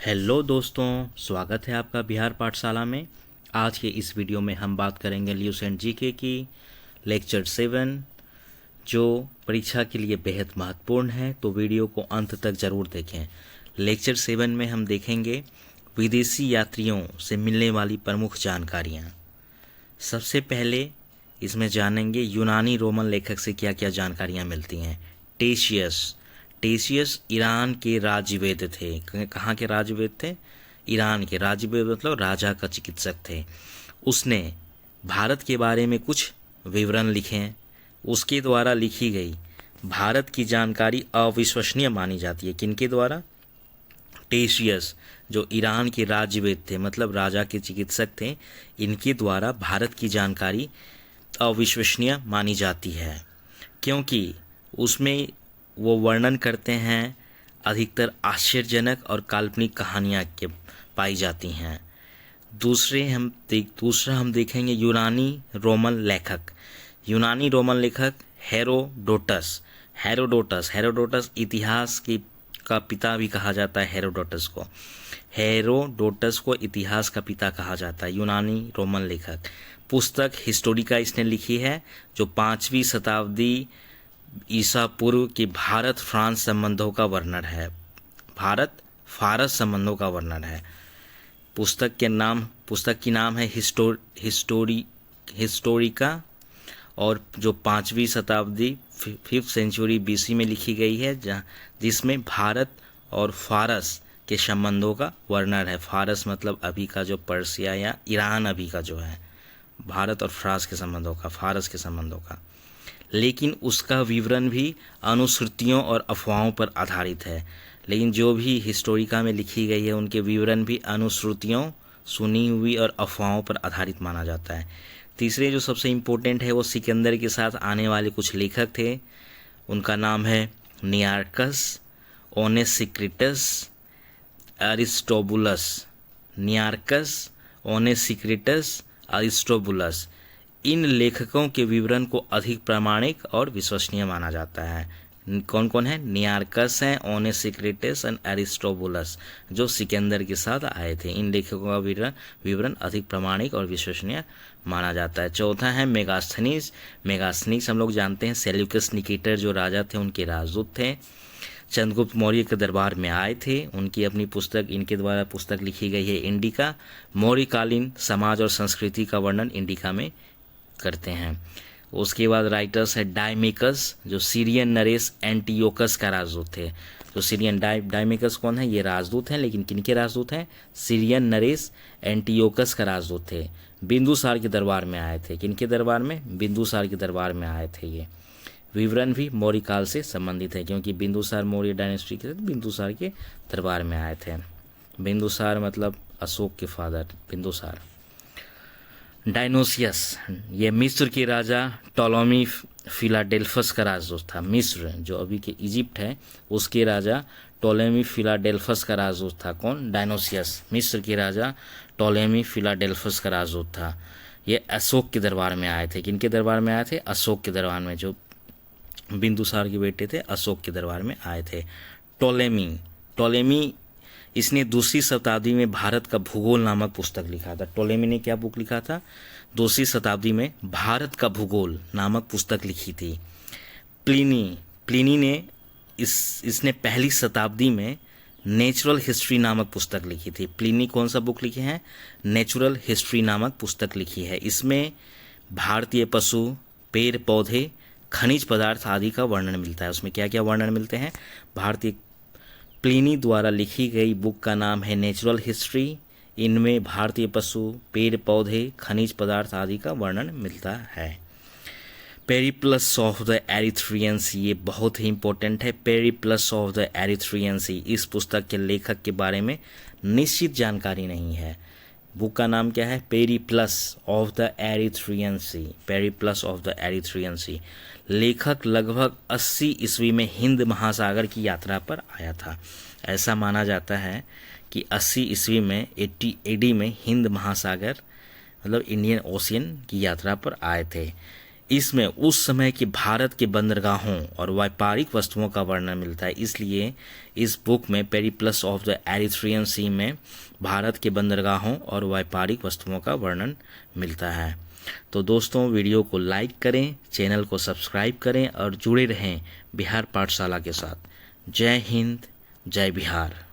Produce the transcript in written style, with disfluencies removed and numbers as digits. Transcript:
Hello दोस्तों, स्वागत है आपका बिहार पाठशाला में। आज के इस वीडियो में हम बात करेंगे ल्यूसेंट जीके की लेक्चर 7, जो परीक्षा के लिए बेहद महत्वपूर्ण है, तो वीडियो को अंत तक ज़रूर देखें। लेक्चर 7 में हम देखेंगे विदेशी यात्रियों से मिलने वाली प्रमुख जानकारियाँ। सबसे पहले इसमें जानेंगे यूनानी रोमन लेखक से क्या क्या जानकारियाँ मिलती हैं। टेशियस ईरान के राजवेद थे। कहाँ के राजवेद थे? ईरान के। राजवेद मतलब राजा का चिकित्सक थे। उसने भारत के बारे में कुछ विवरण लिखे। उसके द्वारा लिखी गई भारत की जानकारी अविश्वसनीय मानी जाती है। किनके द्वारा? टेशियस, जो ईरान के राजवेद थे, मतलब राजा के चिकित्सक थे, इनके द्वारा भारत की जानकारी अविश्वसनीय मानी जाती है, क्योंकि उसमें वो वर्णन करते हैं अधिकतर आश्चर्यजनक और काल्पनिक कहानियाँ के पाई जाती हैं। दूसरा हम देखेंगे यूनानी रोमन लेखक हेरोडोटस इतिहास का पिता भी कहा जाता है। हेरोडोटस को इतिहास का पिता कहा जाता है, यूनानी रोमन लेखक। पुस्तक हिस्टोरिका इसने लिखी है, जो 5वीं शताब्दी ईसा पूर्व के भारत फ्रांस संबंधों का वर्णन है। भारत फारस संबंधों का वर्णन है। पुस्तक की नाम है हिस्टोरिका, और जो 5वीं शताब्दी 5th सेंचुरी बीसी में लिखी गई है, जिसमें भारत और फारस के संबंधों का वर्णन है। फारस मतलब अभी का जो पर्सिया या ईरान अभी का जो है, भारत और फारस के संबंधों का। लेकिन उसका विवरण भी अनुश्रुतियों और अफवाहों पर आधारित है। लेकिन जो भी हिस्टोरिका में लिखी गई है, उनके विवरण भी अनुश्रुतियों, सुनी हुई और अफवाहों पर आधारित माना जाता है। तीसरे जो सबसे इम्पोर्टेंट है, वो सिकंदर के साथ आने वाले कुछ लेखक थे। उनका नाम है नियार्कस, ओनेसिक्रिटस, अरिस्टोबुलस। इन लेखकों के विवरण को अधिक प्रामाणिक और विश्वसनीय माना जाता है। कौन कौन है? नियार्कस हैं, ओनेसिक्रिटस और अरिस्टोबुलस, जो सिकंदर के साथ आए थे। इन लेखकों का विवरण अधिक प्रामाणिक और विश्वसनीय माना जाता है। चौथा है मेगास्थनीज हम लोग जानते हैं, सेल्यूकस निकेटर जो राजा थे, उनके राजदूत थे। चंद्रगुप्त मौर्य के दरबार में आए थे। उनकी अपनी पुस्तक, इनके द्वारा पुस्तक लिखी गई है इंडिका। मौर्यकालीन समाज और संस्कृति का वर्णन इंडिका में करते हैं। उसके बाद राइटर्स है डायमेकस, जो सीरियन नरेश एंटियोकस का राजदूत थे। तो सीरियन डायमेकस कौन है? ये राजदूत हैं, लेकिन किनके राजदूत हैं? सीरियन नरेश एंटियोकस का राजदूत थे। बिंदुसार के दरबार में आए थे। किनके दरबार में? बिंदुसार के दरबार में आए थे। ये विवरण भी मौर्य काल से संबंधित है, क्योंकि बिंदुसार मौर्य डायनेस्टी के बिंदुसार के दरबार में आए थे। बिंदुसार मतलब अशोक के फादर बिंदुसार। डायनोसियस, ये मिस्र के राजा टोलोमी फिलाडेल्फस का राजदूत था। मिस्र जो अभी के इजिप्ट है, उसके राजा टोलेमी फिलाडेल्फस का राजदूत था। कौन? डायनोसियस। मिस्र के राजा टोलेमी फिलाडेल्फस का राजदूत था। ये अशोक के दरबार में आए थे। किनके दरबार में आए थे? अशोक के दरबार में, जो बिंदुसार के बेटे थे, अशोक के दरबार में आए थे। टोलेमी इसने 2वीं शताब्दी में भारत का भूगोल नामक पुस्तक लिखा था। टोलेमी ने क्या बुक लिखा था? 2वीं शताब्दी में भारत का भूगोल नामक पुस्तक लिखी थी। प्लिनी ने इसने 1ली शताब्दी में नेचुरल हिस्ट्री नामक पुस्तक लिखी थी। प्लिनी कौन सा बुक लिखे हैं? नेचुरल हिस्ट्री नामक पुस्तक लिखी है। इसमें भारतीय पशु, पेड़ पौधे, खनिज पदार्थ आदि का वर्णन मिलता है। उसमें क्या क्या वर्णन मिलते हैं? प्लिनी द्वारा लिखी गई बुक का नाम है नेचुरल हिस्ट्री। इनमें भारतीय पशु, पेड़ पौधे, खनिज पदार्थ आदि का वर्णन मिलता है। पेरिप्लस ऑफ द एरिथ्रियन सी, ये बहुत ही इंपॉर्टेंट है। पेरिप्लस ऑफ द एरिथ्रियन सी, इस पुस्तक के लेखक के बारे में निश्चित जानकारी नहीं है। बुक का नाम क्या है? पेरिप्लस ऑफ द एरिथ्रियन सी। लेखक लगभग 80 ईस्वी में हिंद महासागर की यात्रा पर आया था। ऐसा माना जाता है कि 80 ईस्वी में 80 एडी में हिंद महासागर मतलब इंडियन ओशियन की यात्रा पर आए थे। इसमें उस समय के भारत के बंदरगाहों और व्यापारिक वस्तुओं का वर्णन मिलता है। इसलिए इस बुक में पेरिप्लस ऑफ द एरिथ्रियन सी में भारत के बंदरगाहों और व्यापारिक वस्तुओं का वर्णन मिलता है। तो दोस्तों, वीडियो को लाइक करें, चैनल को सब्सक्राइब करें और जुड़े रहें बिहार पाठशाला के साथ। जय हिंद, जय बिहार।